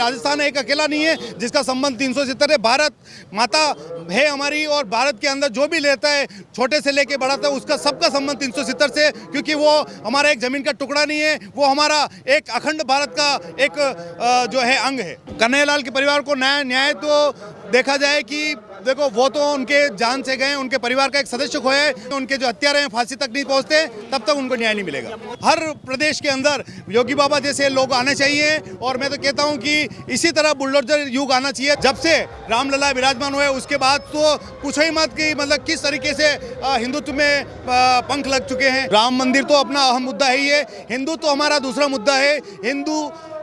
राजस्थान एक अकेला नहीं है जिसका संबंध 370 है। भारत माता है हमारी, और भारत के अंदर जो भी लेता है, छोटे से लेके बड़ा तक, उसका सबका संबंध 370 से, क्योंकि वो हमारा एक जमीन का टुकड़ा नहीं है, वो हमारा एक अखंड भारत का एक जो है अंग है। कन्हैयालाल के परिवार को न्याय तो देखा जाए कि देखो, वो तो उनके जान से गए, उनके परिवार का एक सदस्य खोया है, उनके जो हत्यारे हैं फांसी तक नहीं पहुंचते, तब तक उनको न्याय नहीं मिलेगा। हर प्रदेश के अंदर योगी बाबा जैसे लोग आने चाहिए, और मैं तो कहता हूं कि इसी तरह बुलडोजर युग आना चाहिए। जब से रामलला विराजमान हुए उसके बाद तो पूछो ही मत कि मतलब किस तरीके से हिंदुत्व में पंख लग चुके हैं। राम मंदिर तो अपना अहम मुद्दा है ही है, हिंदू तो हमारा दूसरा मुद्दा है।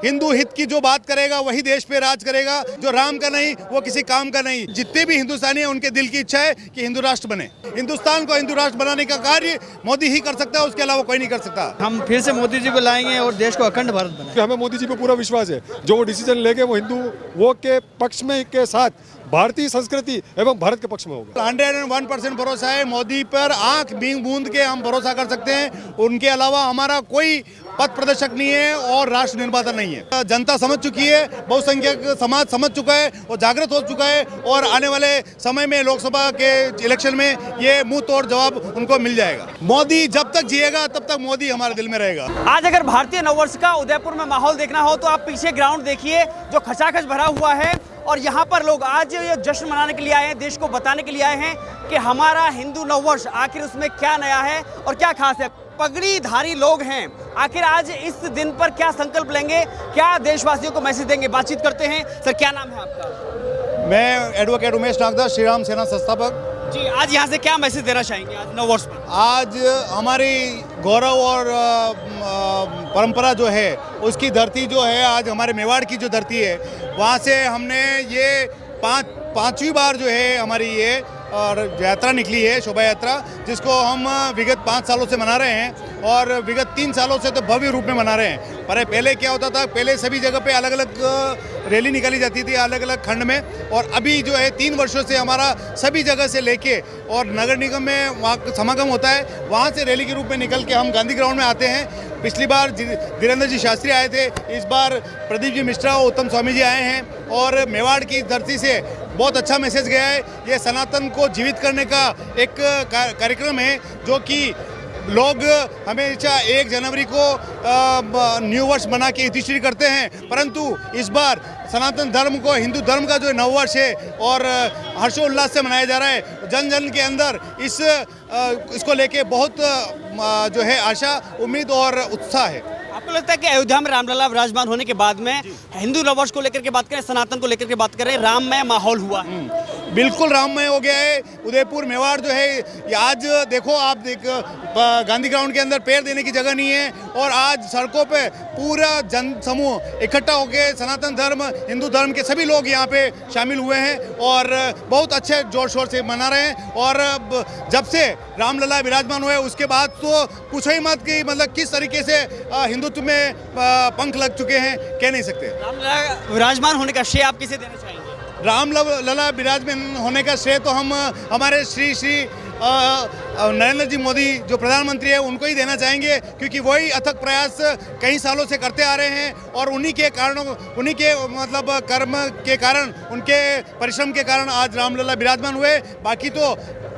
हिंदू हित की जो बात करेगा वही देश पे राज करेगा, जो राम का नहीं वो किसी काम का नहीं। जितने भी हिंदुस्तानी हैं उनके दिल की इच्छा है कि हिंदू राष्ट्र बने। हिंदुस्तान को हिंदू राष्ट्र बनाने का कार्य मोदी ही कर सकता है, उसके अलावा कोई नहीं कर सकता। हम फिर से मोदी जी को लाएंगे और देश को अखंड भारत बनाएंगे। हमें मोदी जी पे पूरा विश्वास है, जो वो डिसीजन लेंगे वो हिंदू वो के पक्ष में के साथ भारतीय संस्कृति एवं भारत के पक्ष में होगा। 101% भरोसा है मोदी पर, आंख बूंद के हम भरोसा कर सकते हैं। उनके अलावा हमारा कोई पथ प्रदर्शक नहीं है और राष्ट्र निर्माता नहीं है। जनता समझ चुकी है, बहुसंख्यक समाज समझ चुका है और जागृत हो चुका है, और आने वाले समय में लोकसभा के इलेक्शन में ये मुंह तोड़ जवाब उनको मिल जाएगा। मोदी जब तक जिएगा तब तक मोदी हमारे दिल में रहेगा। आज अगर भारतीय नववर्ष का उदयपुर में माहौल देखना हो तो आप पीछे ग्राउंड देखिए जो खचाखच भरा हुआ है, और यहाँ पर लोग आज ये जश्न मनाने के लिए आए हैं, देश को बताने के लिए आए हैं कि हमारा हिंदू नववर्ष आखिर उसमें क्या नया है और क्या खास है। पगड़ीधारी लोग हैं, आखिर आज इस दिन पर क्या संकल्प लेंगे, क्या देशवासियों को मैसेज देंगे, बातचीत करते हैं। सर, क्या नाम है आपका? मैं एडवोकेट उमेश नागदा, श्री राम सेना संस्थापक जी। आज यहाँ से क्या मैसेज देना चाहेंगे आज नववर्ष पर? आज हमारी गौरव और परंपरा जो है उसकी धरती जो है, आज हमारे मेवाड़ की जो धरती है, वहाँ से हमने ये पांचवी बार जो है हमारी ये और यात्रा निकली है, शोभा यात्रा, जिसको हम विगत 5 सालों से मना रहे हैं, और विगत 3 सालों से तो भव्य रूप में मना रहे हैं। पर पहले क्या होता था, पहले सभी जगह पे अलग अलग रैली निकाली जाती थी अलग अलग खंड में, और अभी जो है 3 वर्षों से हमारा सभी जगह से लेके और नगर निगम में वहाँ समागम होता है, वहाँ से रैली के रूप में निकल के हम गांधी ग्राउंड में आते हैं। पिछली बार धीरेन्द्र जी शास्त्री आए थे, इस बार प्रदीप जी मिश्रा और उत्तम स्वामी जी आए हैं, और मेवाड़ की धरती से बहुत अच्छा मैसेज गया है। ये सनातन को जीवित करने का एक कार्यक्रम है, जो कि लोग हमेशा 1 जनवरी को न्यू वर्ष बना के इतिश्री करते हैं, परंतु इस बार सनातन धर्म को, हिंदू धर्म का जो नववर्ष है और हर्षोल्लास से मनाया जा रहा है। जन जन के अंदर इसको लेके बहुत जो है आशा, उम्मीद और उत्साह है। आपको लगता है कि अयोध्या में रामलला विराजमान होने के बाद में हिंदू नववर्ष को लेकर के बात करें, सनातन को लेकर के बात करें, राममय माहौल हुआ है? बिल्कुल राममय हो गया है। उदयपुर मेवाड़ जो है, आज देखो आप गांधी ग्राउंड के अंदर पैर देने की जगह नहीं है, और आज सड़कों पे पूरा जन समूह इकट्ठा होकर सनातन धर्म, हिंदू धर्म के सभी लोग यहाँ पे शामिल हुए हैं, और बहुत अच्छे जोर शोर से मना रहे हैं। और जब से रामलला विराजमान हुए उसके बाद तो पूछो ही मत कि मतलब किस तरीके से हिंदुत्व में पंख लग चुके हैं, कह नहीं सकते। रामलला विराजमान होने का श्रेय आप किसे देना चाहेंगे? रामलला विराजमान होने का श्रेय तो हम हमारे श्री नरेंद्र जी मोदी जो प्रधानमंत्री है उनको ही देना चाहेंगे, क्योंकि वही अथक प्रयास कई सालों से करते आ रहे हैं, और उन्हीं के कारणों, उन्हीं के मतलब कर्म के कारण, उनके परिश्रम के कारण आज रामलला विराजमान हुए। बाकी तो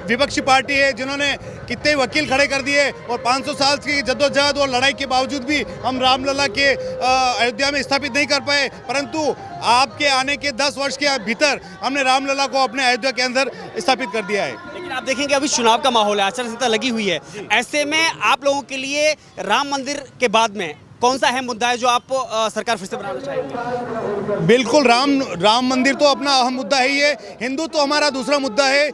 विपक्षी पार्टी है जिन्होंने कितने वकील खड़े कर दिए, और 500 साल की जद्दोजहद और लड़ाई के बावजूद भी हम रामलला के अयोध्या में स्थापित नहीं कर पाए, परंतु आपके आने के 10 वर्ष के भीतर हमने रामलला को अपने अयोध्या के अंदर स्थापित कर दिया है। लेकिन आप देखेंगे अभी चुनाव का माहौल है, आचार संहिता लगी हुई है, ऐसे में आप लोगों के लिए राम मंदिर के बाद में कौन सा अहम मुद्दा है जो आप सरकार फिर से बनाना चाहेंगे? बिल्कुल राम मंदिर तो अपना अहम मुद्दा है ही है। हिंदू तो हमारा दूसरा मुद्दा है।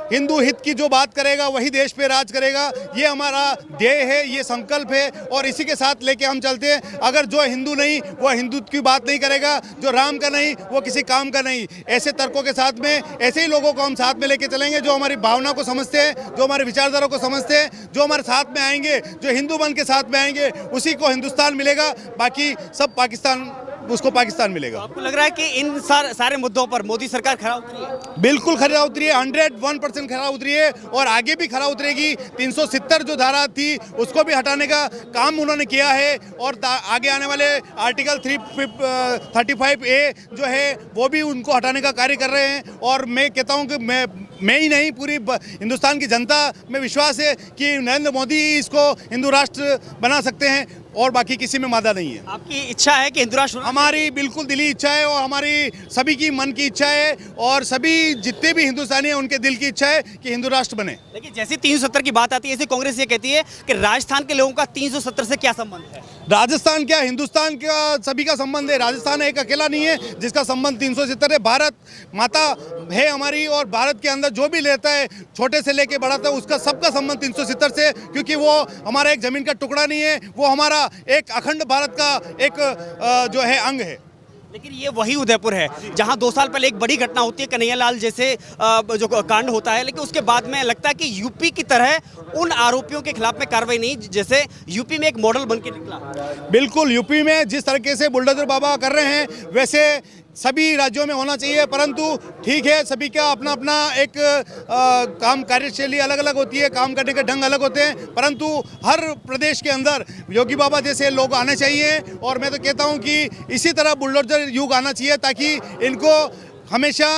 हिंदू हित की जो बात करेगा वही देश पे राज करेगा, ये हमारा ध्येय है, ये संकल्प है, और इसी के साथ लेके हम चलते हैं। अगर जो हिंदू नहीं वो हिंदुत्व की बात नहीं करेगा, जो राम का नहीं वो किसी काम का नहीं, ऐसे तर्कों के साथ में ऐसे ही लोगों को हम साथ में लेके चलेंगे जो हमारी भावना को समझते हैं, जो हमारी विचारधारा को समझते हैं, जो हमारे साथ में आएंगे, जो हिंदू बन के साथ में आएंगे, उसी को हिंदुस्तान मिलेगा, बाकी सब पाकिस्तान उसको पाकिस्तान मिलेगा। आपको लग रहा है कि इन सारे मुद्दों पर मोदी सरकार खरा उतरी है? बिल्कुल खरा उतरी है, 101% खरा उतरी है और आगे भी खरा उतरेगी। 370 जो धारा थी उसको भी हटाने का काम उन्होंने किया है और आगे आने वाले आर्टिकल 335A जो है वो भी उनको हटाने का कार्य कर रहे हैं। और मैं कहता हूं कि मैं ही नहीं, पूरी हिंदुस्तान की जनता में विश्वास है कि नरेंद्र मोदी इसको हिंदू राष्ट्र बना सकते हैं और बाकी किसी में मादा नहीं है। आपकी इच्छा है कि हिंदू राष्ट्र? हमारी बिल्कुल दिली इच्छा है और हमारी सभी की मन की इच्छा है और सभी जितने भी हिंदुस्तानी हैं उनके दिल की इच्छा है कि हिंदू राष्ट्र बने। लेकिन जैसे 370 की बात आती है, ऐसे कांग्रेस ये कहती है कि राजस्थान के लोगों का 370 से क्या संबंध है? राजस्थान क्या, हिंदुस्तान का सभी का संबंध है। राजस्थान एक अकेला नहीं है जिसका संबंध 370 है। भारत माता है हमारी और भारत के अंदर जो भी लेता है, छोटे से लेके बड़ा तक, उसका सबका संबंध 370 से, क्योंकि वो हमारा एक जमीन का टुकड़ा नहीं है, वो हमारा एक अखंड भारत का एक जो है अंग है। लेकिन ये वही उदयपुर है जहां 2 साल पहले एक बड़ी घटना होती है, कन्हैया लाल जैसे जो कांड होता है, लेकिन उसके बाद में लगता है कि यूपी की तरह उन आरोपियों के खिलाफ में कार्रवाई नहीं, जैसे यूपी में एक मॉडल बन के निकला। बिल्कुल, यूपी में जिस तरीके से बुलडोजर बाबा कर रहे हैं वैसे सभी राज्यों में होना चाहिए, परंतु ठीक है, सभी का अपना अपना एक काम कार्यशैली अलग अलग होती है, काम करने के ढंग अलग होते हैं, परंतु हर प्रदेश के अंदर योगी बाबा जैसे लोग आने चाहिए। और मैं तो कहता हूं कि इसी तरह बुलडोजर युग आना चाहिए ताकि इनको हमेशा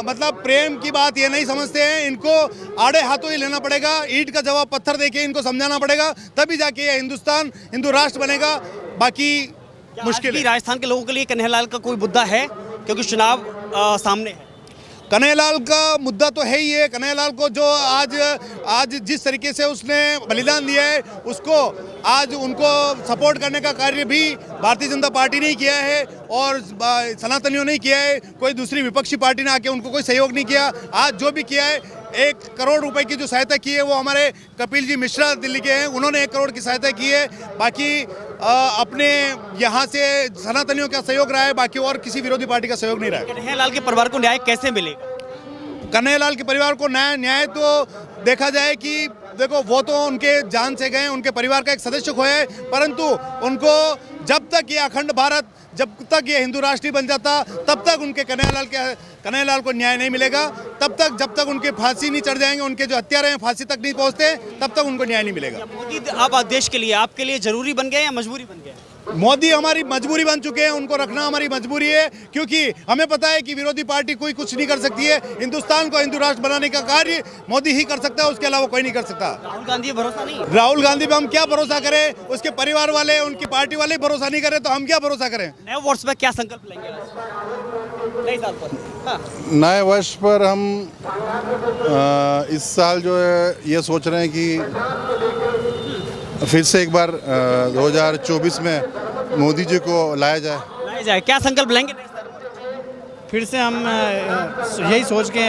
मतलब प्रेम की बात ये नहीं समझते हैं, इनको आड़े हाथों ही लेना पड़ेगा, ईंट का जवाब पत्थर देके इनको समझाना पड़ेगा, तभी जाके ये हिंदुस्तान हिंदू राष्ट्र बनेगा। बाकी मुश्किल है। राजस्थान के लोगों के लिए कन्हैया लाल का कोई मुद्दा है, क्योंकि चुनाव सामने है? कन्हैया लाल का मुद्दा तो है ही है। कन्हैया लाल को जो आज जिस तरीके से उसने बलिदान दिया है, उसको आज उनको सपोर्ट करने का कार्य भी भारतीय जनता पार्टी ने किया है और सनातनियों ने किया है। कोई दूसरी विपक्षी पार्टी ने आके उनको कोई सहयोग नहीं किया। आज जो भी किया है, 1 करोड़ रुपए की जो सहायता की है वो हमारे कपिल जी मिश्रा दिल्ली के हैं, उन्होंने 1 करोड़ की सहायता की है। बाकी अपने यहाँ से सनातनियों का सहयोग रहा है, बाकी और किसी विरोधी पार्टी का सहयोग नहीं रहा है। कन्हैया लाल के परिवार को न्याय कैसे मिलेगा? कन्हैया लाल के परिवार को न्याय तो देखा जाए कि देखो, वो तो उनके जान से गए, उनके परिवार का एक सदस्य खोया है, परंतु उनको जब तक ये अखंड भारत, जब तक ये हिंदू राष्ट्र नहीं बन जाता, तब तक उनके कन्हैया लाल को न्याय नहीं मिलेगा। तब तक जब तक उनके फांसी नहीं चढ़ जाएंगे, उनके जो हत्यारे हैं फांसी तक नहीं पहुंचते, तब तक उनको न्याय नहीं मिलेगा। मोदी अब देश के लिए, आपके लिए जरूरी बन गए या मजबूरी बन गए? मोदी हमारी मजबूरी बन चुके हैं, उनको रखना हमारी मजबूरी है, क्योंकि हमें पता है कि विरोधी पार्टी कोई कुछ नहीं कर सकती है। हिंदुस्तान को हिंदू राष्ट्र बनाने का कार्य मोदी ही कर सकता है, उसके अलावा कोई नहीं कर सकता। राहुल गांधी भरोसा नहीं? राहुल गांधी पे हम क्या भरोसा करें? उसके परिवार वाले, उनकी पार्टी वाले भरोसा नहीं करें तो हम क्या भरोसा करें? नए वर्ष में क्या संकल्प लेंगे नए साल पर? हाँ। नए वर्ष पर हम इस साल जो है ये सोच रहे हैं कि फिर से एक बार 2024 में मोदी जी को लाया जाए। क्या संकल्प लेंगे? फिर से हम यही सोच के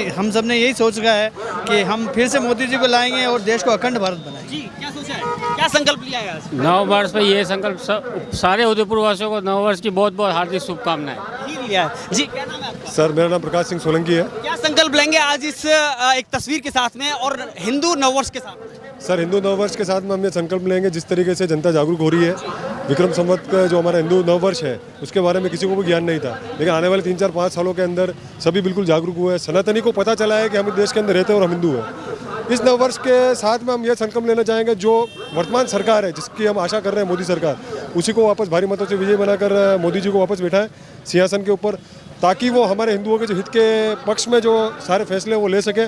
हम सब ने यही सोच रखा है कि हम फिर से मोदी जी को लाएंगे और देश को अखंड भारत बनाएंगे। जी, क्या सोचा है, क्या संकल्प लिया है आज? नव वर्ष पे ये संकल्प, सारे उदयपुर वासियों को नव वर्ष की बहुत बहुत हार्दिक शुभकामनाएं। लिया है। जी, क्या नाम है आपका? सर, मेरा नाम प्रकाश सिंह सोलंकी है। क्या संकल्प लेंगे आज इस एक तस्वीर के साथ में और हिंदू नववर्ष के साथ में? सर, हिंदू नववर्ष के साथ में हम ये संकल्प लेंगे, जिस तरीके से जनता जागरूक हो रही है, विक्रम संवत का जो हमारा हिंदू नववर्ष है उसके बारे में किसी को भी ज्ञान नहीं था, लेकिन आने वाले 3-4-5 सालों के अंदर सभी बिल्कुल जागरूक हुए हैं। सनातनी को पता चला है कि हम देश के अंदर रहते हैं और हम हिंदू हैं। इस नववर्ष के साथ में हम ये संकल्प लेना चाहेंगे, जो वर्तमान सरकार है जिसकी हम आशा कर रहे हैं, मोदी सरकार, उसी को वापस भारी मतों से विजय बनाकर मोदी जी को वापस बैठाएं सिंहासन के ऊपर, ताकि वो हमारे हिंदुओं के जो हित के पक्ष में जो सारे फैसले वो ले सके,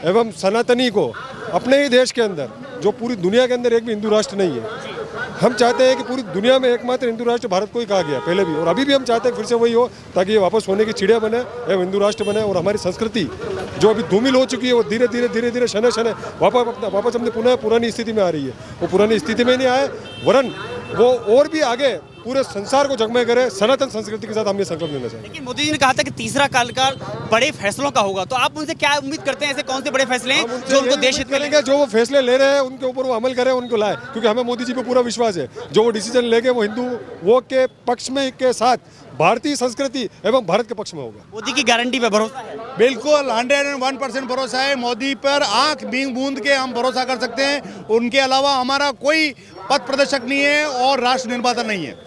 एवं सनातनी को अपने ही देश के अंदर, जो पूरी दुनिया के अंदर एक भी हिंदू राष्ट्र नहीं है, हम चाहते हैं कि पूरी दुनिया में एकमात्र हिंदू राष्ट्र भारत को ही कहा गया पहले भी और अभी भी हम चाहते हैं फिर से वही हो, ताकि ये वापस होने की चिड़िया बने एवं हिंदू राष्ट्र बने और हमारी संस्कृति जो अभी धूमिल हो चुकी है वो धीरे धीरे शने शने वापस हमने पुनः पुरानी स्थिति में आ रही है। वो पुरानी स्थिति में नहीं आए, वरन वो और भी आगे पूरे संसार को जगमय करे सनातन संस्कृति के साथ हम ये संकल्प लेना चाहिए। लेकिन मोदी जी ने कहा था कि तीसरा कार्यकाल बड़े फैसलों का होगा, तो आप उनसे क्या उम्मीद करते हैं? ऐसे कौन से बड़े फैसले हैं जो उनको देश हित में करेंगे? जो वो फैसले ले रहे हैं उनके ऊपर वो अमल करें, उनको लाए, क्योंकि हमें मोदी जी पे पूरा विश्वास है। जो वो डिसीजन लेंगे वो हिंदू वो के पक्ष में के साथ भारतीय संस्कृति एवं भारत के पक्ष में होगा। मोदी की गारंटी पे भरोसा है? बिल्कुल 101% भरोसा है। मोदी पर आंख बूंद के हम भरोसा कर सकते हैं। उनके अलावा हमारा कोई पथ प्रदर्शक नहीं है और राष्ट्र निर्माता नहीं है।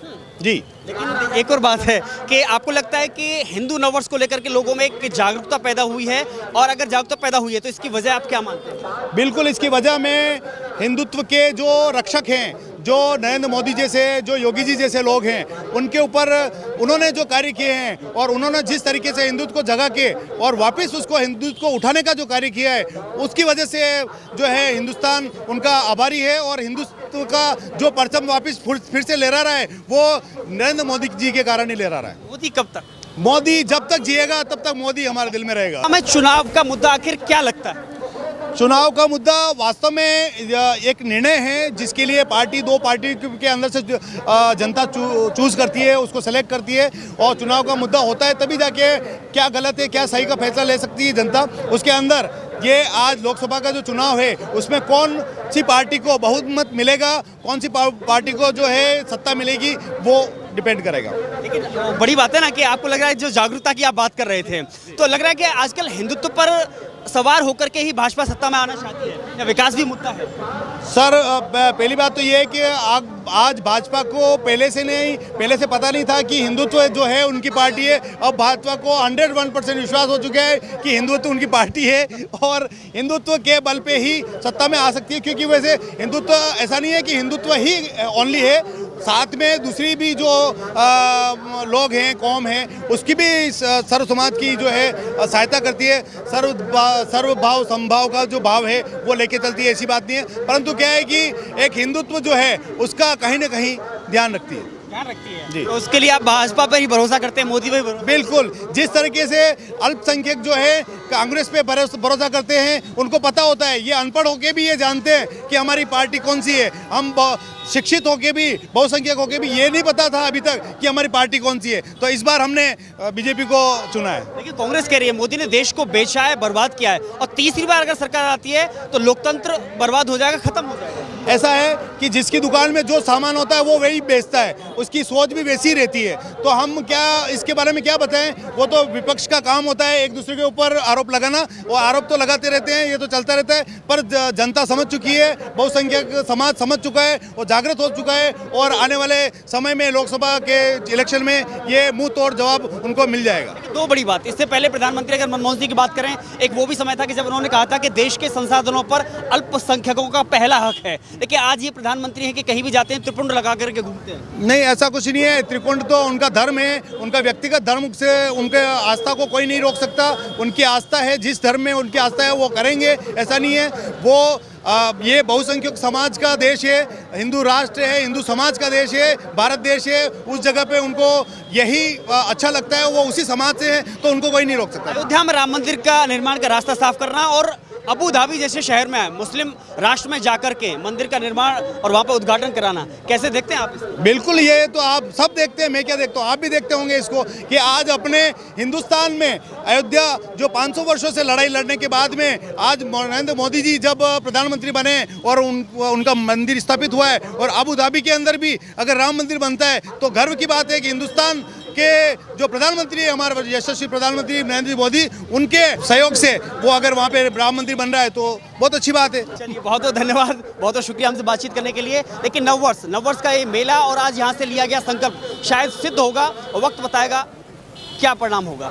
जी। लेकिन एक और बात है कि आपको लगता है कि हिंदू नववर्ष को लेकर के लोगों में एक जागरूकता पैदा हुई है, और अगर जागरूकता पैदा हुई है तो इसकी वजह आप क्या मानते हैं? बिल्कुल, इसकी वजह में हिंदुत्व के जो रक्षक हैं, जो नरेंद्र मोदी जैसे, जो योगी जी जैसे लोग हैं, उनके ऊपर उन्होंने जो कार्य किए हैं और उन्होंने जिस तरीके से हिंदुत्व को जगा के और वापस उसको हिंदुत्व को उठाने का जो कार्य किया है, उसकी वजह से जो है हिंदुस्तान उनका आभारी है। और हिंदुत्व का जो परचम वापस फिर से लहरा रहा है, वो नरेंद्र मोदी जी के कारण ही लहरा रहा है। मोदी कब तक? मोदी जब तक जिएगा तब तक मोदी हमारे दिल में रहेगा। हमें चुनाव का मुद्दा आखिर क्या लगता है? चुनाव का मुद्दा वास्तव में एक निर्णय है जिसके लिए दो पार्टी के अंदर से जनता चूज करती है, उसको सेलेक्ट करती है, और चुनाव का मुद्दा होता है तभी जाके क्या गलत है क्या सही का फैसला ले सकती है जनता। उसके अंदर ये आज लोकसभा का जो चुनाव है उसमें कौन सी पार्टी को बहुमत मिलेगा, कौन सी पार्टी को जो है सत्ता मिलेगी, वो डिपेंड करेगा। लेकिन बड़ी बात है ना कि आपको लग रहा है जो जागरूकता की आप बात कर रहे थे, तो लग रहा है कि आजकल हिंदुत्व पर सवार होकर के ही भाजपा सत्ता में आना चाहती है, या विकास भी मुद्दा है? सर, पहली बात तो ये है कि आज भाजपा को पहले से पता नहीं था कि हिंदुत्व जो है उनकी पार्टी है। अब भाजपा को 101% विश्वास हो चुका है कि हिंदुत्व उनकी पार्टी है और हिंदुत्व के बल पे ही सत्ता में आ सकती है। क्योंकि वैसे हिंदुत्व ऐसा नहीं है कि हिंदुत्व ही ओनली है, साथ में दूसरी भी जो लोग हैं, कौम है, उसकी भी सर्व समाज की जो है सहायता करती है। सर्व भाव समभाव का जो भाव है वो लेके चलती है, ऐसी बात नहीं है। परंतु क्या है कि एक हिंदुत्व जो है उसका कहीं ना कहीं ध्यान रखती है जी। तो उसके लिए आप भाजपा पर ही भरोसा करते हैं, मोदी पर ही भरोसा? बिल्कुल, जिस तरीके से अल्पसंख्यक जो है कांग्रेस पे भरोसा करते हैं, उनको पता होता है, ये अनपढ़ होके भी ये जानते हैं कि हमारी पार्टी कौन सी है। हम शिक्षित होके भी, बहुसंख्यक होके भी ये नहीं पता था अभी तक कि हमारी पार्टी कौन सी है। तो इस बार हमने बीजेपी को चुना है। लेकिन कांग्रेस कह रही है मोदी ने देश को बेचा है, बर्बाद किया है, और तीसरी बार अगर सरकार आती है तो लोकतंत्र बर्बाद हो जाएगा, खत्म हो जाएगा। ऐसा है कि जिसकी दुकान में जो सामान होता है वो वही बेचता है, उसकी सोच भी वैसी रहती है। तो हम क्या इसके बारे में क्या बताएं, वो तो विपक्ष का काम होता है एक दूसरे के ऊपर आरोप लगाना। वो आरोप तो लगाते रहते हैं, ये तो चलता रहता है, पर जनता समझ चुकी है, बहुसंख्यक समाज समझ चुका है और जागृत हो चुका है, और आने वाले समय में लोकसभा के इलेक्शन में ये मुंह तोड़ जवाब उनको मिल जाएगा। दो बड़ी बात, इससे पहले प्रधानमंत्री अगर मनमोहन सिंह की बात करें, एक वो भी समय था कि जब उन्होंने कहा था कि देश के संसाधनों पर अल्पसंख्यकों का पहला हक है। लेकिन आज ये प्रधानमंत्री हैं कि कहीं भी जाते हैं त्रिपुंड लगा करके घूमते हैं। नहीं, ऐसा कुछ नहीं है। त्रिपुंड तो उनका धर्म है, उनका व्यक्तिगत धर्म से उनके आस्था को कोई नहीं रोक सकता। उनकी आस्था है, जिस धर्म में उनकी आस्था है वो करेंगे, ऐसा नहीं है। वो ये बहुसंख्यक समाज का देश है, हिंदू राष्ट्र है, हिंदू समाज का देश है, भारत देश है। उस जगह पे उनको यही अच्छा लगता है, वो उसी समाज से है, तो उनको कोई नहीं रोक सकता। अयोध्या में राम मंदिर का निर्माण का रास्ता साफ करना और अबू धाबी जैसे शहर में मुस्लिम राष्ट्र में जाकर के मंदिर का निर्माण और वहाँ पर उद्घाटन कराना, कैसे देखते हैं आप इसको? बिल्कुल, ये तो आप सब देखते हैं, मैं क्या देखता हूँ, आप भी देखते होंगे इसको, कि आज अपने हिंदुस्तान में अयोध्या जो 500 वर्षों से लड़ाई लड़ने के बाद में आज नरेंद्र मोदी जी जब प्रधानमंत्री बने और उनका मंदिर स्थापित हुआ है, और अबू धाबी के अंदर भी अगर राम मंदिर बनता है तो गर्व की बात है कि हिंदुस्तान के जो प्रधानमंत्री है, हमारे यशस्वी प्रधानमंत्री नरेंद्र मोदी, उनके सहयोग से वो अगर वहाँ पे राम मंदिर बन रहा है तो बहुत अच्छी बात है। चलिए, बहुत बहुत धन्यवाद, बहुत बहुत शुक्रिया हमसे बातचीत करने के लिए। लेकिन नववर्ष का ये मेला और आज यहाँ से लिया गया संकल्प शायद सिद्ध होगा, और वक्त बताएगा क्या परिणाम होगा।